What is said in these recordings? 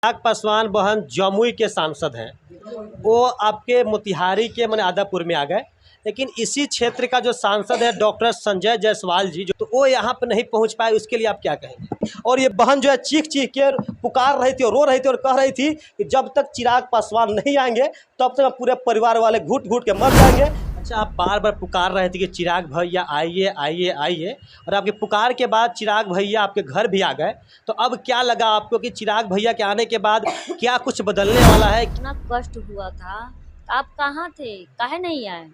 चिराग पासवान बहन जमुई के सांसद हैं। वो आपके मोतिहारी के माने आदापुर में आ गए, लेकिन इसी क्षेत्र का जो सांसद है डॉक्टर संजय जायसवाल जी तो वो यहाँ पर नहीं पहुँच पाए। उसके लिए आप क्या कहेंगे? और ये बहन जो है चीख चीख के पुकार रही थी और रो रही थी और कह रही थी कि जब तक चिराग पासवान नहीं आएंगे तब तक पूरे परिवार वाले घुट घुट के मर जाएंगे। अच्छा, आप बार बार पुकार रहे थे कि चिराग भैया आइए आइए आइए, और आपके पुकार के बाद चिराग भैया आपके घर भी आ गए। तो अब क्या लगा आपको कि चिराग भैया के आने के बाद क्या कुछ बदलने वाला है? इतना कष्ट हुआ था, आप कहाँ थे, काहे नहीं आए?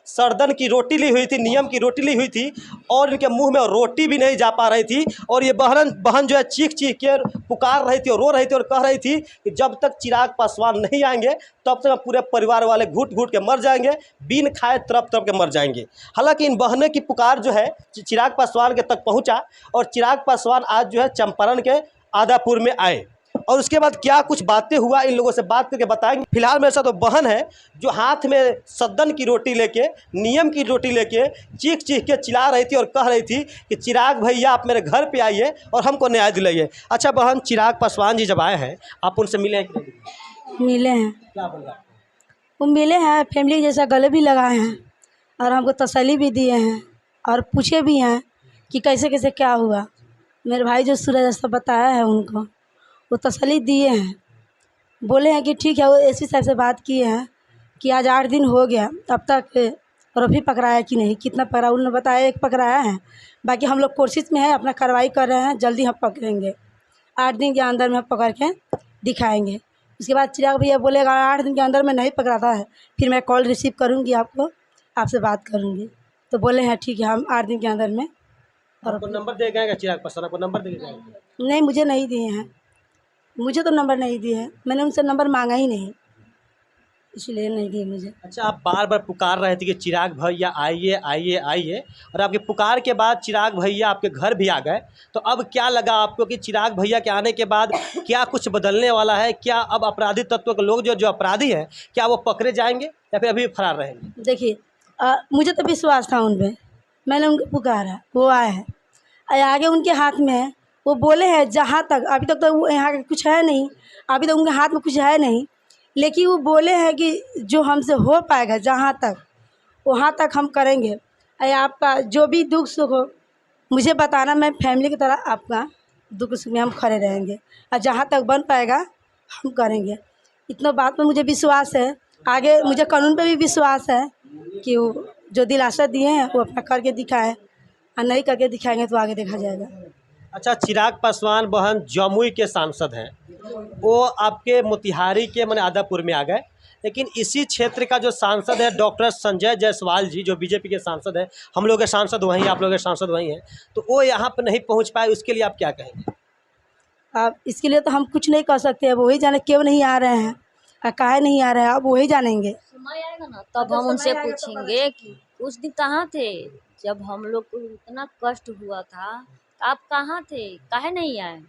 सरदन की रोटी ली हुई थी, नियम की रोटी ली हुई थी और इनके मुंह में रोटी भी नहीं जा पा रही थी। और ये बहन जो है चीख चीख के पुकार रही थी और रो रही थी और कह रही थी कि जब तक चिराग पासवान नहीं आएंगे तब तक पूरे परिवार वाले घुट घुट के मर जाएंगे, बिन खाए तड़प तड़प के मर जाएंगे। हालांकि इन बहनों की पुकार जो है चिराग पासवान के तक पहुँचा और चिराग पासवान आज जो है चंपारण के आदापुर में आए। और उसके बाद क्या कुछ बातें हुआ इन लोगों से बात करके बताएंगे। फिलहाल मेरे साथ तो बहन है जो हाथ में सदन की रोटी लेके, नियम की रोटी लेके चीख चीख के चिल्ला रही थी और कह रही थी कि चिराग भैया आप मेरे घर पे आइए और हमको न्याय दिलाइए। अच्छा बहन, चिराग पासवान जी जब आए हैं आप उनसे मिले हैं कि नहीं? मिले हैं। क्या बोल रहे हैं? वो मिले हैं, फैमिली जैसा गले भी लगाए हैं और हमको तसल्ली भी दिए हैं और पूछे भी हैं कि कैसे कैसे क्या हुआ। मेरे भाई जो सूरज जैसा बताया है उनको वो तसल्ली दिए हैं, बोले हैं कि ठीक है। वो एसपी साहब से बात किए हैं कि आज 8 दिन हो गया, अब तक रफ़ी पकड़ाया कि नहीं, कितना पकड़ा उन्होंने बताया, 1 पकड़ाया है। बाकी हम लोग कोशिश में है, अपना कार्रवाई कर रहे हैं, जल्दी हम पकड़ेंगे। 8 दिन के अंदर में हम पकड़ के दिखाएंगे। उसके बाद चिराग भैया बोलेगा 8 दिन के अंदर में नहीं पकड़ाता है फिर मैं कॉल रिसीव करूँगी, आपसे बात करूँगी। तो बोले हैं ठीक है, हम 8 दिन के अंदर में। और आपको नंबर दे गए चिराग पासवान? आपको नंबर दे गए? नहीं, मुझे नहीं दिए हैं, मुझे तो नंबर नहीं दिए हैं, मैंने उनसे नंबर मांगा ही नहीं, इसलिए नहीं दिए मुझे। अच्छा, आप बार बार पुकार रहे थे कि चिराग भैया आइए आइए आइए, और आपके पुकार के बाद चिराग भैया आपके घर भी आ गए। तो अब क्या लगा आपको कि चिराग भैया के आने के बाद क्या कुछ बदलने वाला है? क्या अब अपराधी तत्व के लोग जो अपराधी हैं क्या वो पकड़े जाएंगे या फिर अभी फरार रहेंगे? देखिए, मुझे तो विश्वास था उन पर, मैंने उनको पुकारा, वो आए हैं, आगे उनके हाथ में है। वो बोले हैं जहाँ तक अभी तक तो वो यहाँ का कुछ है नहीं, अभी तक उनके हाथ में कुछ है नहीं, लेकिन वो बोले हैं कि जो हमसे हो पाएगा जहाँ तक वहाँ तक हम करेंगे। आपका जो भी दुख सुख हो मुझे बताना, मैं फैमिली की तरह आपका दुख सुख में हम खड़े रहेंगे और जहाँ तक बन पाएगा हम करेंगे। इतना बात में मुझे विश्वास है। आगे मुझे कानून पे भी विश्वास है कि वो जो दिलासा दिए हैं वो अपना करके दिखाएं, और नहीं करके दिखाएंगे तो आगे देखा जाएगा। अच्छा, चिराग पासवान बहन जमुई के सांसद हैं। वो आपके मोतिहारी के माने आदापुर में आ गए, लेकिन इसी क्षेत्र का जो सांसद है डॉक्टर संजय जायसवाल जी जो बीजेपी के सांसद हैं, हम लोग के सांसद वहीं, आप लोग के सांसद वहीं हैं, तो वो यहाँ पर नहीं पहुँच पाए। उसके लिए आप क्या कहेंगे? अब इसके लिए तो हम कुछ नहीं कर सकते, अब वही जाने क्यों नहीं आ रहे हैं और काहे नहीं आ रहे हैं, अब वही जानेंगे। समय आएगा ना तब हम उनसे पूछेंगे कि उस दिन कहाँ थे जब हम लोग को इतना कष्ट हुआ था, आप कहाँ थे, काहे नहीं आए?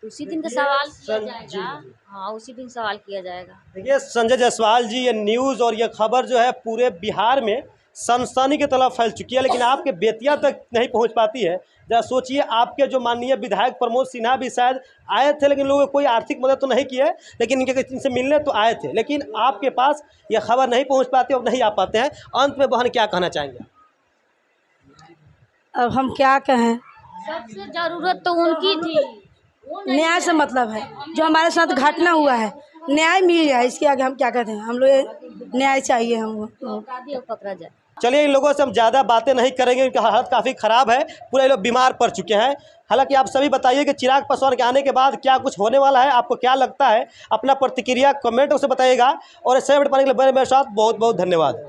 उसी दिन का सवाल किया जाएगा। हाँ, उसी दिन सवाल किया जाएगा। देखिए संजय जायसवाल जी, ये न्यूज़ और ये खबर जो है पूरे बिहार में सनसनी की तरह फैल चुकी है, लेकिन आपके बेतिया तक नहीं पहुंच पाती है। जरा सोचिए, आपके जो माननीय विधायक प्रमोद सिन्हा भी शायद आए थे, लेकिन लोगों को कोई आर्थिक मदद तो नहीं की है, लेकिन इनसे मिलने तो आए थे, लेकिन आपके पास ये खबर नहीं पहुँच पाती और नहीं आ पाते हैं। अंत में बहन क्या कहना चाहेंगे? अब हम क्या कहें, सबसे जरूरत तो उनकी थी। न्याय से मतलब है, जो हमारे साथ घटना हुआ है न्याय मिल जाए, इसके आगे हम क्या कहते हैं। हम लोग न्याय चाहिए हमको, पकड़ा जाए। चलिए, इन लोगों से हम ज़्यादा बातें नहीं करेंगे, इनकी हालत काफ़ी ख़राब है, पूरे लोग बीमार पड़ चुके हैं। हालांकि आप सभी बताइए कि चिराग पासवान के आने के बाद क्या कुछ होने वाला है, आपको क्या लगता है? अपना प्रतिक्रिया कमेंट से बताइएगा। और ऐसे पाने के लिए मेरे साथ बहुत बहुत धन्यवाद।